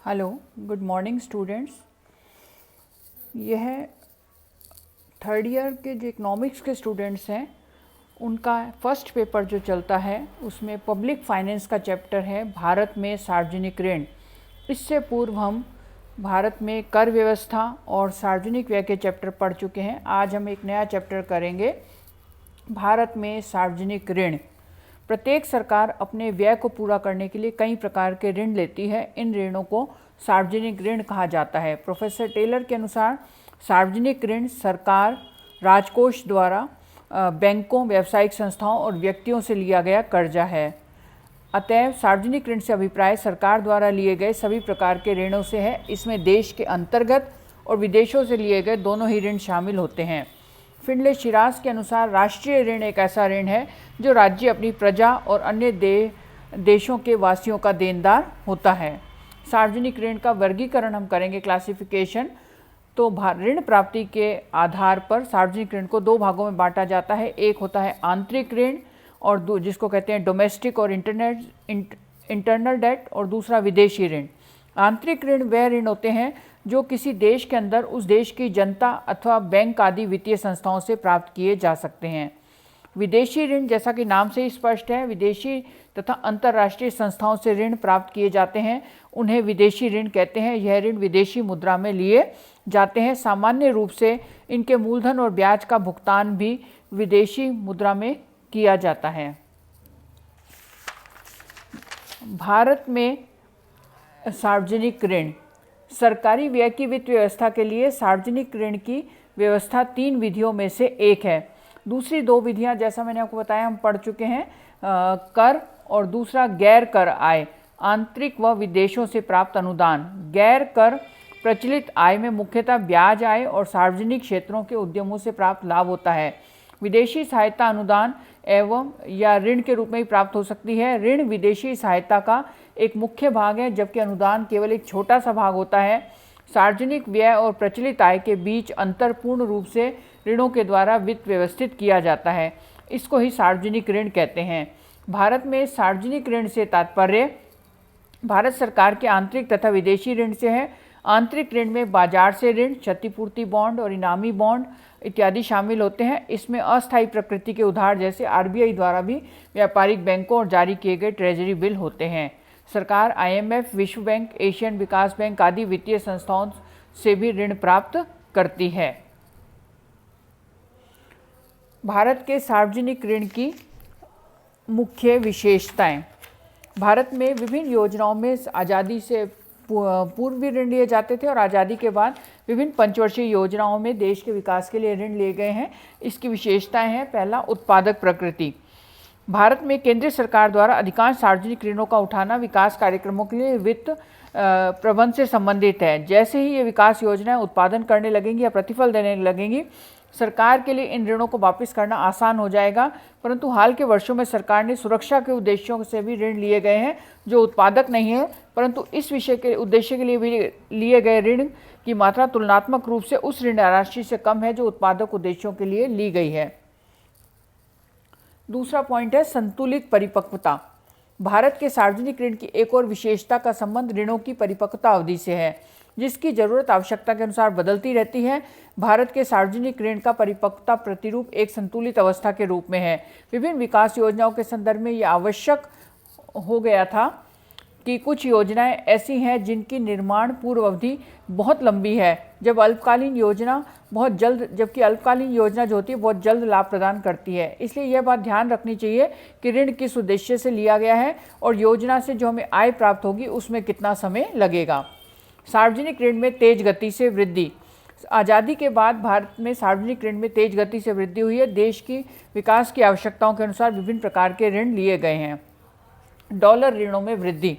Hello, good morning students. यह third year के जो इकोनॉमिक्स के स्टूडेंट्स हैं उनका फर्स्ट पेपर जो चलता है उसमें पब्लिक फाइनेंस का चैप्टर है भारत में सार्वजनिक ऋण। इससे पूर्व हम भारत में कर व्यवस्था और सार्वजनिक व्यय के चैप्टर पढ़ चुके हैं। आज हम एक नया चैप्टर करेंगे, भारत में सार्वजनिक ऋण। प्रत्येक सरकार अपने व्यय को पूरा करने के लिए कई प्रकार के ऋण लेती है। इन ऋणों को सार्वजनिक ऋण कहा जाता है। प्रोफेसर टेलर के अनुसार सार्वजनिक ऋण सरकार राजकोष द्वारा बैंकों, व्यावसायिक संस्थाओं और व्यक्तियों से लिया गया कर्जा है। अतएव सार्वजनिक ऋण से अभिप्राय सरकार द्वारा लिए गए सभी प्रकार के ऋणों से है। इसमें देश के अंतर्गत और विदेशों से लिए गए दोनों ही ऋण शामिल होते हैं। फिंडले शिराज के अनुसार राष्ट्रीय ऋण एक ऐसा ऋण है जो राज्य अपनी प्रजा और अन्य देशों के वासियों का देनदार होता है। सार्वजनिक ऋण का वर्गीकरण हम करेंगे, क्लासिफिकेशन। तो ऋण प्राप्ति के आधार पर सार्वजनिक ऋण को दो भागों में बांटा जाता है। एक होता है आंतरिक ऋण और जिसको कहते हैं डोमेस्टिक और इंटरनल डेट, और दूसरा विदेशी ऋण। आंतरिक ऋण वह ऋण होते हैं जो किसी देश के अंदर उस देश की जनता अथवा बैंक आदि वित्तीय संस्थाओं से प्राप्त किए जा सकते हैं। विदेशी ऋण, जैसा कि नाम से ही स्पष्ट है, विदेशी तथा अंतर्राष्ट्रीय संस्थाओं से ऋण प्राप्त किए जाते हैं, उन्हें विदेशी ऋण कहते हैं। यह ऋण विदेशी मुद्रा में लिए जाते हैं। सामान्य रूप से इनके मूलधन और ब्याज का भुगतान भी विदेशी मुद्रा में किया जाता है। भारत में सार्वजनिक ऋण, सरकारी व्यय की वित्त व्यवस्था के लिए सार्वजनिक ऋण की व्यवस्था तीन विधियों में से एक है। दूसरी दो विधियां, जैसा मैंने आपको बताया, हम पढ़ चुके हैं, कर और दूसरा गैर कर आय, आंतरिक व विदेशों से प्राप्त अनुदान। गैर कर प्रचलित आय में मुख्यतः ब्याज आय और सार्वजनिक क्षेत्रों के उद्यमों से प्राप्त लाभ होता है। विदेशी सहायता अनुदान एवं या ऋण के रूप में ही प्राप्त हो सकती है। ऋण विदेशी सहायता का एक मुख्य भाग है, जबकि अनुदान केवल एक छोटा सा भाग होता है। सार्वजनिक व्यय और प्रचलित आय के बीच अंतर पूर्ण रूप से ऋणों के द्वारा वित्त व्यवस्थित किया जाता है। इसको ही सार्वजनिक ऋण कहते हैं। भारत में सार्वजनिक ऋण से तात्पर्य भारत सरकार के आंतरिक तथा विदेशी ऋण से है। आंतरिक ऋण में बाजार से ऋण, क्षतिपूर्ति बॉन्ड और इनामी बॉन्ड इत्यादि शामिल होते हैं। इसमें अस्थायी प्रकृति के उधार, जैसे आरबीआई द्वारा भी व्यापारिक बैंकों और जारी किए गए ट्रेजरी बिल होते हैं। सरकार आईएमएफ, विश्व बैंक, एशियन विकास बैंक आदि वित्तीय संस्थाओं से भी ऋण प्राप्त करती है। भारत के सार्वजनिक ऋण की मुख्य विशेषताएं। भारत में विभिन्न योजनाओं में आज़ादी से पूर्व भी ऋण लिए जाते थे और आज़ादी के बाद विभिन्न पंचवर्षीय योजनाओं में देश के विकास के लिए ऋण लिए गए हैं। इसकी विशेषताएं हैं, पहला, उत्पादक प्रकृति। भारत में केंद्रीय सरकार द्वारा अधिकांश सार्वजनिक ऋणों का उठाना विकास कार्यक्रमों के लिए वित्त प्रबंध से संबंधित है। जैसे ही ये विकास योजनाएं उत्पादन करने लगेंगी या प्रतिफल देने लगेंगी, सरकार के लिए इन ऋणों को वापस करना आसान हो जाएगा। परंतु हाल के वर्षों में सरकार ने सुरक्षा के उद्देश्यों से भी ऋण लिए गए हैं जो उत्पादक नहीं है, परंतु इस विषय के उद्देश्य के लिए भी लिए गए ऋण की मात्रा तुलनात्मक रूप से उस ऋण राशि से कम है जो उत्पादक उद्देश्यों के लिए ली गई है। दूसरा पॉइंट है संतुलित परिपक्वता। भारत के सार्वजनिक ऋण की एक और विशेषता का संबंध ऋणों की परिपक्वता अवधि से है, जिसकी जरूरत आवश्यकता के अनुसार बदलती रहती है। भारत के सार्वजनिक ऋण का परिपक्वता प्रतिरूप एक संतुलित अवस्था के रूप में है। विभिन्न विकास योजनाओं के संदर्भ में यह आवश्यक हो गया था कि कुछ योजनाएं ऐसी हैं जिनकी निर्माण पूर्व अवधि बहुत लंबी है, जबकि अल्पकालीन योजना जो होती है बहुत जल्द लाभ प्रदान करती है। इसलिए यह बात ध्यान रखनी चाहिए कि ऋण किस उद्देश्य से लिया गया है और योजना से जो हमें आय प्राप्त होगी उसमें कितना समय लगेगा। सार्वजनिक ऋण में तेज गति से वृद्धि। आज़ादी के बाद भारत में सार्वजनिक ऋण में तेज गति से वृद्धि हुई है। देश की विकास की आवश्यकताओं के अनुसार विभिन्न प्रकार के ऋण लिए गए हैं। डॉलर ऋणों में वृद्धि।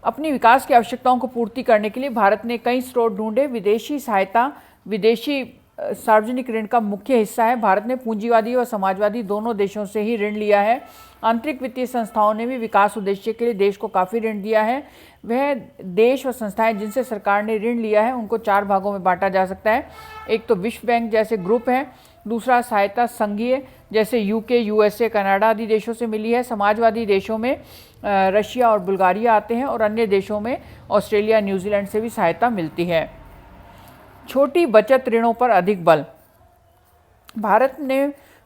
अपनी विकास की आवश्यकताओं को पूर्ति करने के लिए भारत ने कई स्रोत ढूंढे। विदेशी सहायता विदेशी सार्वजनिक ऋण का मुख्य हिस्सा है। भारत ने पूंजीवादी और समाजवादी दोनों देशों से ही ऋण लिया है। आंतरिक वित्तीय संस्थाओं ने भी विकास उद्देश्य के लिए देश को काफ़ी ऋण दिया है। वह देश व संस्थाएं जिनसे सरकार ने ऋण लिया है उनको चार भागों में बांटा जा सकता है। एक तो विश्व बैंक जैसे ग्रुप हैं, दूसरा सहायता संघीय जैसे यूके, यूएसए, कनाडा आदि देशों से मिली है। समाजवादी देशों में रशिया और बुल्गारिया आते हैं और अन्य देशों में ऑस्ट्रेलिया, न्यूजीलैंड से भी सहायता मिलती है। छोटी बचत ऋणों पर अधिक बल। भारत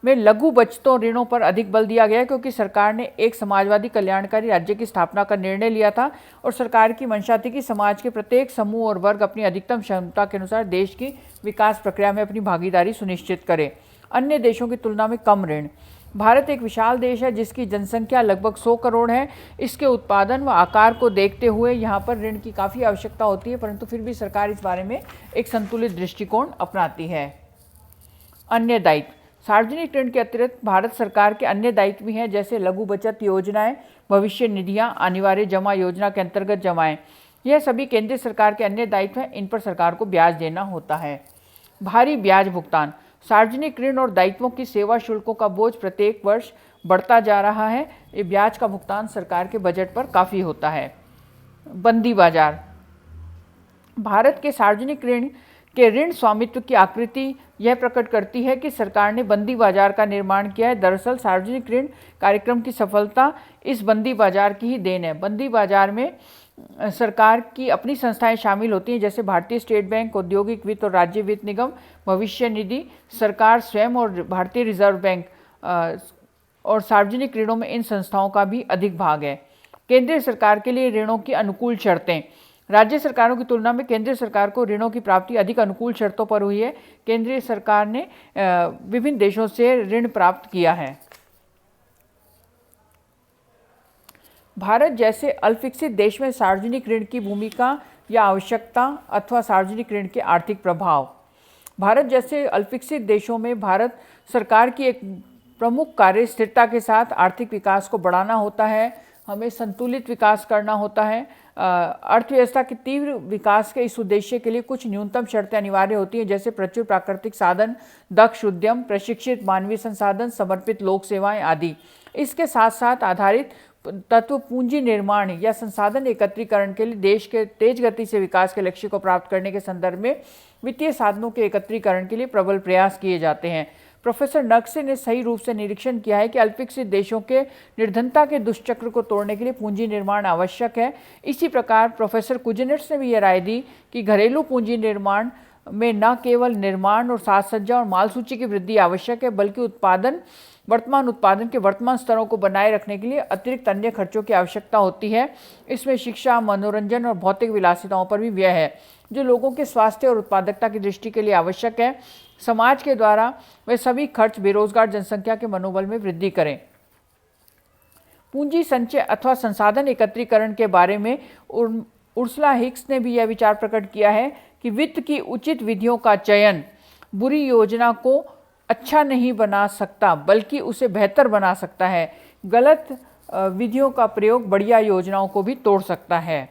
में लघु बचतों ऋणों पर अधिक बल दिया गया क्योंकि सरकार ने एक समाजवादी कल्याणकारी राज्य की स्थापना का निर्णय लिया था और सरकार की मंशा थी कि समाज के प्रत्येक समूह और वर्ग अपनी अधिकतम क्षमता के अनुसार देश की विकास प्रक्रिया में अपनी भागीदारी सुनिश्चित करे। अन्य देशों की तुलना में कम ऋण। भारत एक विशाल देश है जिसकी जनसंख्या लगभग 100 करोड़ है। इसके उत्पादन व आकार को देखते हुए यहाँ पर ऋण की काफ़ी आवश्यकता होती है, परंतु फिर भी सरकार इस बारे में एक संतुलित दृष्टिकोण अपनाती है। अन्य दायित्व। सार्वजनिक ऋण के अतिरिक्त भारत सरकार के अन्य दायित्व भी हैं, जैसे लघु बचत योजनाएं, भविष्य निधियां, अनिवार्य जमा योजना के अंतर्गत जमाएं। यह सभी केंद्रीय सरकार के अन्य दायित्व हैं। इन पर सरकार को ब्याज देना होता है। भारी ब्याज भुगतान। सार्वजनिक ऋण और दायित्वों की सेवा शुल्कों का बोझ प्रत्येक वर्ष बढ़ता जा रहा है। ये ब्याज का भुगतान सरकार के बजट पर काफ़ी होता है। बंदी बाजार। भारत के सार्वजनिक ऋण के ऋण स्वामित्व की आकृति यह प्रकट करती है कि सरकार ने बंदी बाजार का निर्माण किया है। दरअसल सार्वजनिक ऋण कार्यक्रम की सफलता इस बंदी बाजार की ही देन है। बंदी बाजार में सरकार की अपनी संस्थाएं शामिल होती हैं, जैसे भारतीय स्टेट बैंक, औद्योगिक वित्त और राज्य वित्त निगम, भविष्य निधि, सरकार स्वयं और भारतीय रिजर्व बैंक। और सार्वजनिक ऋणों में इन संस्थाओं का भी अधिक भाग है। केंद्रीय सरकार के लिए ऋणों की अनुकूल शर्तें। राज्य सरकारों की तुलना में केंद्रीय सरकार को ऋणों की प्राप्ति अधिक अनुकूल शर्तों पर हुई है। केंद्रीय सरकार ने विभिन्न देशों से ऋण प्राप्त किया है। भारत जैसे अल्पविकसित देश में सार्वजनिक ऋण की भूमिका या आवश्यकता अथवा सार्वजनिक ऋण के आर्थिक प्रभाव। भारत जैसे अल्पविकसित देशों में भारत सरकार की एक प्रमुख कार्य स्थिरता के साथ आर्थिक विकास को बढ़ाना होता है। हमें संतुलित विकास करना होता है। अर्थव्यवस्था के तीव्र विकास के इस उद्देश्य के लिए कुछ न्यूनतम शर्तें अनिवार्य होती हैं, जैसे प्रचुर प्राकृतिक साधन, दक्ष उद्यम, प्रशिक्षित मानवीय संसाधन, समर्पित लोक सेवाएं आदि। इसके साथ साथ आधारित तत्व पूंजी निर्माण या संसाधन एकत्रीकरण के लिए देश के तेज गति से विकास के लक्ष्य को प्राप्त करने के संदर्भ में वित्तीय साधनों के एकत्रीकरण के लिए प्रबल प्रयास किए जाते हैं। प्रोफेसर नक्से ने सही रूप से निरीक्षण किया है कि अल्पविकसित देशों के निर्धनता के दुष्चक्र को तोड़ने के लिए पूंजी निर्माण आवश्यक है। इसी प्रकार प्रोफेसर कुजनेट्स ने भी यह राय दी कि घरेलू पूंजी निर्माण में न केवल निर्माण और साज सज्जा और माल सूची की वृद्धि आवश्यक है, बल्कि वर्तमान उत्पादन के वर्तमान स्तरों को बनाए रखने के लिए अतिरिक्त अन्य खर्चों की आवश्यकता होती है। इसमें शिक्षा, मनोरंजन और भौतिक विलासिताओं पर भी व्यय है, जो लोगों के स्वास्थ्य और उत्पादकता की दृष्टि के लिए आवश्यक है। समाज के द्वारा वे सभी खर्च बेरोजगार जनसंख्या के मनोबल में वृद्धि करें। पूंजी संचय अथवा संसाधन एकत्रीकरण के बारे में उर्सुला हिक्स ने भी यह विचार प्रकट किया है कि वित्त की उचित विधियों का चयन बुरी योजना को अच्छा नहीं बना सकता, बल्कि उसे बेहतर बना सकता है। गलत विधियों का प्रयोग बढ़िया योजनाओं को भी तोड़ सकता है।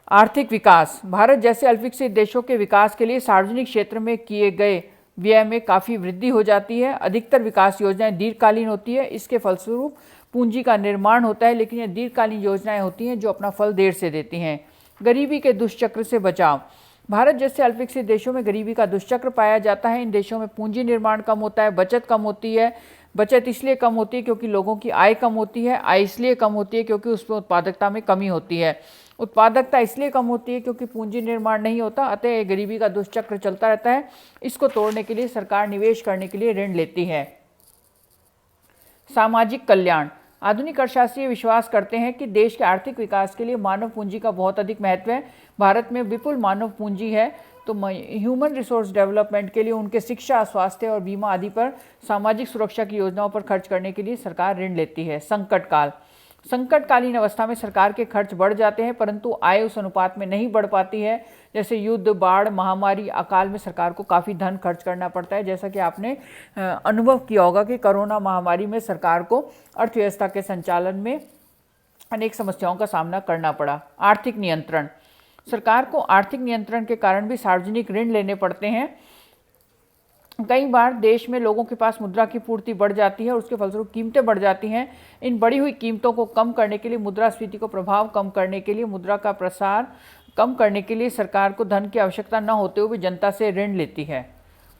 आर्थिक विकास। भारत जैसे अल्पविकसित देशों के विकास के लिए सार्वजनिक क्षेत्र में किए गए व्यय में काफ़ी वृद्धि हो जाती है। अधिकतर विकास योजनाएं दीर्घकालीन होती है। इसके फलस्वरूप पूंजी का निर्माण होता है, लेकिन ये दीर्घकालीन योजनाएं होती हैं जो अपना फल देर से देती हैं। गरीबी के दुष्चक्र से बचाव। भारत जैसे अल्पविकसित देशों में गरीबी का दुष्चक्र पाया जाता है। इन देशों में पूंजी निर्माण कम होता है, बचत कम होती है। बचत इसलिए कम होती है क्योंकि लोगों की आय कम होती है। आय इसलिए कम होती है क्योंकि उसमें उत्पादकता में कमी होती है। उत्पादकता इसलिए कम होती है क्योंकि पूंजी निर्माण नहीं होता। अतः ये गरीबी का दुष्चक्र चलता रहता है। इसको तोड़ने के लिए सरकार निवेश करने के लिए ऋण लेती है। सामाजिक कल्याण। आधुनिक अर्थशास्त्री विश्वास करते हैं कि देश के आर्थिक विकास के लिए मानव पूंजी का बहुत अधिक महत्व है। भारत में विपुल मानव पूंजी है, तो ह्यूमन रिसोर्स डेवलपमेंट के लिए उनके शिक्षा, स्वास्थ्य और बीमा आदि पर सामाजिक सुरक्षा की योजनाओं पर खर्च करने के लिए सरकार ऋण लेती है। संकट काल। संकटकालीन अवस्था में सरकार के खर्च बढ़ जाते हैं, परंतु आय उस अनुपात में नहीं बढ़ पाती है। जैसे युद्ध, बाढ़, महामारी, अकाल में सरकार को काफ़ी धन खर्च करना पड़ता है। जैसा कि आपने अनुभव किया होगा कि कोरोना महामारी में सरकार को अर्थव्यवस्था के संचालन में अनेक समस्याओं का सामना करना पड़ा। आर्थिक नियंत्रण। सरकार को आर्थिक नियंत्रण के कारण भी सार्वजनिक ऋण लेने पड़ते हैं। कई बार देश में लोगों के पास मुद्रा की पूर्ति बढ़ जाती है और उसके फलस्वरूप कीमतें बढ़ जाती हैं। इन बढ़ी हुई कीमतों को कम करने के लिए, मुद्रास्फीति को प्रभाव कम करने के लिए, मुद्रा का प्रसार कम करने के लिए सरकार को धन की आवश्यकता न होते हुए जनता से ऋण लेती है।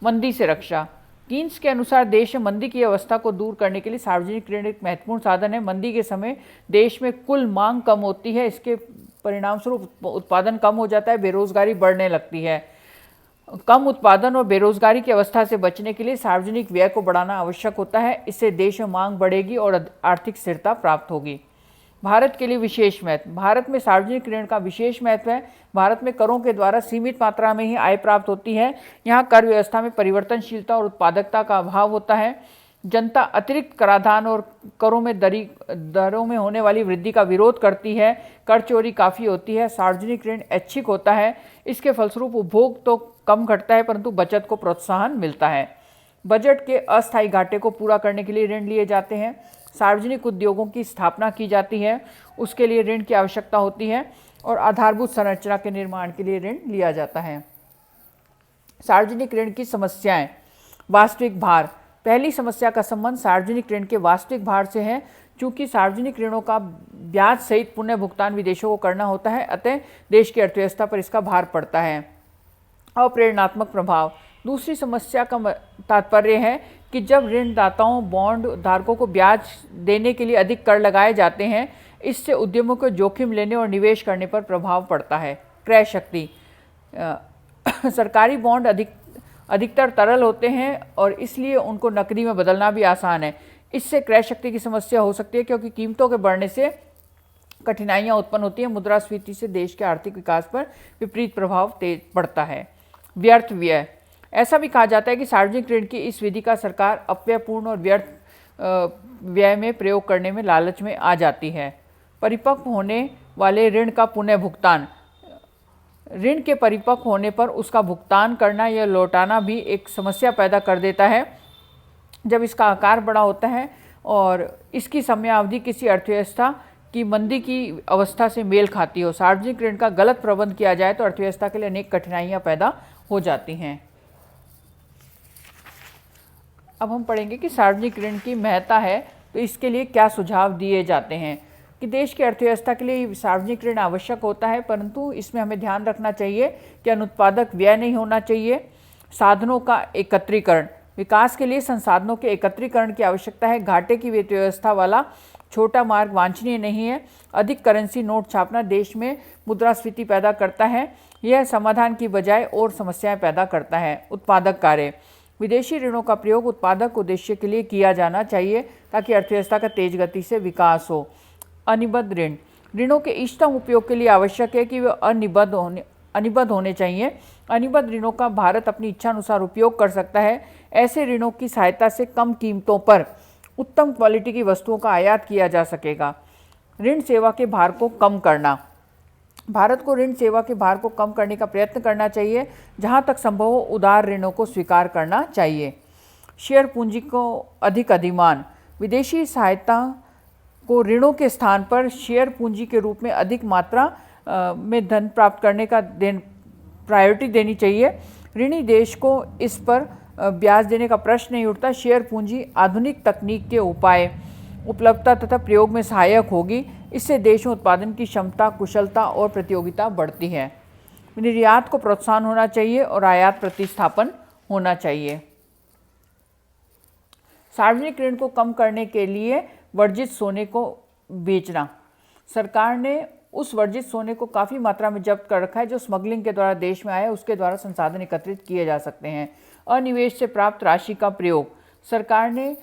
मंदी से रक्षा। कीन्स के अनुसार देश में मंदी की अवस्था को दूर करने के लिए सार्वजनिक ऋण एक महत्वपूर्ण साधन है। मंदी के समय देश में कुल मांग कम होती है, इसके परिणाम स्वरूप उत्पादन कम हो जाता है, बेरोजगारी बढ़ने लगती है। कम उत्पादन और बेरोजगारी की अवस्था से बचने के लिए सार्वजनिक व्यय को बढ़ाना आवश्यक होता है। इससे देश में मांग बढ़ेगी और आर्थिक स्थिरता प्राप्त होगी। भारत के लिए विशेष महत्व। भारत में सार्वजनिक ऋण का विशेष महत्व है। भारत में करों के द्वारा सीमित मात्रा में ही आय प्राप्त होती है। यहाँ कर व्यवस्था में परिवर्तनशीलता और उत्पादकता का अभाव होता है। जनता अतिरिक्त कराधान और करों में दरों में होने वाली वृद्धि का विरोध करती है। कर चोरी काफ़ी होती है। सार्वजनिक ऋण ऐच्छिक होता है। इसके फलस्वरूप उपभोग तो कम घटता है परंतु बचत को प्रोत्साहन मिलता है। बजट के अस्थायी घाटे को पूरा करने के लिए ऋण लिए जाते हैं। सार्वजनिक उद्योगों की स्थापना की जाती है, उसके लिए ऋण की आवश्यकता होती है और आधारभूत संरचना के निर्माण के लिए ऋण लिया जाता है। सार्वजनिक ऋण की समस्याएं। वास्तविक भार। पहली समस्या का संबंध सार्वजनिक ऋण के वास्तविक भार से है। चूंकि सार्वजनिक ऋणों का ब्याज सहित पुनः भुगतान विदेशों को करना होता है, अतः देश की अर्थव्यवस्था पर इसका भार पड़ता है। अप्रेरणात्मक प्रभाव। दूसरी समस्या का तात्पर्य है कि जब ऋणदाताओं बॉन्ड धारकों को ब्याज देने के लिए अधिक कर लगाए जाते हैं, इससे उद्यमों को जोखिम लेने और निवेश करने पर प्रभाव पड़ता है। क्रय शक्ति। सरकारी बॉन्ड अधिकतर तरल होते हैं और इसलिए उनको नकदी में बदलना भी आसान है। इससे क्रय शक्ति की समस्या हो सकती है क्योंकि कीमतों के बढ़ने से कठिनाइयाँ उत्पन्न होती हैं। मुद्रास्फीति से देश के आर्थिक विकास पर विपरीत प्रभाव पड़ता है। व्यर्थ व्यय। ऐसा भी कहा जाता है कि सार्वजनिक ऋण की इस विधि का सरकार अपव्ययपूर्ण और व्यर्थ व्यय में प्रयोग करने में लालच में आ जाती है। परिपक्व होने वाले ऋण का पुनः भुगतान। ऋण के परिपक्व होने पर उसका भुगतान करना या लौटाना भी एक समस्या पैदा कर देता है। जब इसका आकार बड़ा होता है और इसकी समयावधि किसी अर्थव्यवस्था की मंदी की अवस्था से मेल खाती हो। सार्वजनिक ऋण का गलत प्रबंध किया जाए तो अर्थव्यवस्था के लिए अनेक कठिनाइयाँ पैदा हो जाती हैं। अब हम पढ़ेंगे कि सार्वजनिक ऋण की महत्ता है तो इसके लिए क्या सुझाव दिए जाते हैं। कि देश की अर्थव्यवस्था के लिए सार्वजनिक ऋण आवश्यक होता है, परंतु इसमें हमें ध्यान रखना चाहिए कि अनुत्पादक व्यय नहीं होना चाहिए। साधनों का एकत्रीकरण। विकास के लिए संसाधनों के एकत्रीकरण की आवश्यकता है। घाटे की वित्त व्यवस्था वाला छोटा मार्ग वांछनीय नहीं है। अधिक करेंसी नोट छापना देश में मुद्रास्फीति पैदा करता है। यह समाधान की बजाय और समस्याएं पैदा करता है। उत्पादक कार्य। विदेशी ऋणों का प्रयोग उत्पादक उद्देश्य के लिए किया जाना चाहिए ताकि अर्थव्यवस्था का तेज गति से विकास हो। अनिबद्ध ऋण। ऋणों के इष्टतम उपयोग के लिए आवश्यक है कि वे अनिबद्ध होने चाहिए। अनिबद्ध ऋणों का भारत अपनी इच्छानुसार उपयोग कर सकता है। ऐसे ऋणों की सहायता से कम कीमतों पर उत्तम क्वालिटी की वस्तुओं का आयात किया जा सकेगा। ऋण सेवा के भार को कम करना। भारत को ऋण सेवा के भार को कम करने का प्रयत्न करना चाहिए। जहां तक संभव हो उदार ऋणों को स्वीकार करना चाहिए। शेयर पूंजी को अधिक अधिमान। विदेशी सहायता को ऋणों के स्थान पर शेयर पूंजी के रूप में अधिक मात्रा में धन प्राप्त करने का प्रायोरिटी देनी चाहिए। ऋणी देश को इस पर ब्याज देने का प्रश्न नहीं उठता। शेयर पूंजी आधुनिक तकनीक के उपाय उपलब्धता तथा प्रयोग में सहायक होगी। इससे देश में उत्पादन की क्षमता, कुशलता और प्रतियोगिता बढ़ती है। निर्यात को प्रोत्साहन होना चाहिए और आयात प्रतिस्थापन होना चाहिए। सार्वजनिक ऋण को कम करने के लिए वर्जित सोने को बेचना। सरकार ने उस वर्जित सोने को काफ़ी मात्रा में जब्त कर रखा है जो स्मगलिंग के द्वारा देश में आया, उसके द्वारा संसाधन एकत्रित किए जा सकते हैं। अनिवेश से प्राप्त राशि का प्रयोग। सरकार ने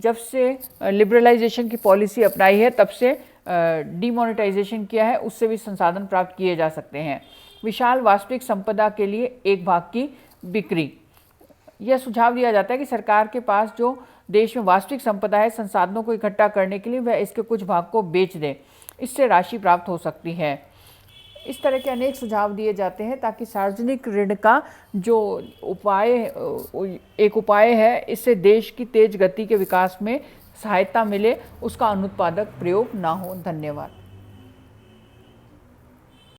जब से लिबरलाइजेशन की पॉलिसी अपनाई है तब से डीमोनेटाइजेशन किया है, उससे भी संसाधन प्राप्त किए जा सकते हैं। विशाल वास्तविक संपदा के लिए एक भाग की बिक्री। यह सुझाव दिया जाता है कि सरकार के पास जो देश में वास्तविक संपदा है, संसाधनों को इकट्ठा करने के लिए वह इसके कुछ भाग को बेच दे, इससे राशि प्राप्त हो सकती है। इस तरह के अनेक सुझाव दिए जाते हैं ताकि सार्वजनिक ऋण का जो एक उपाय है, इससे देश की तेज गति के विकास में सहायता मिले, उसका अनुत्पादक प्रयोग ना हो। धन्यवाद।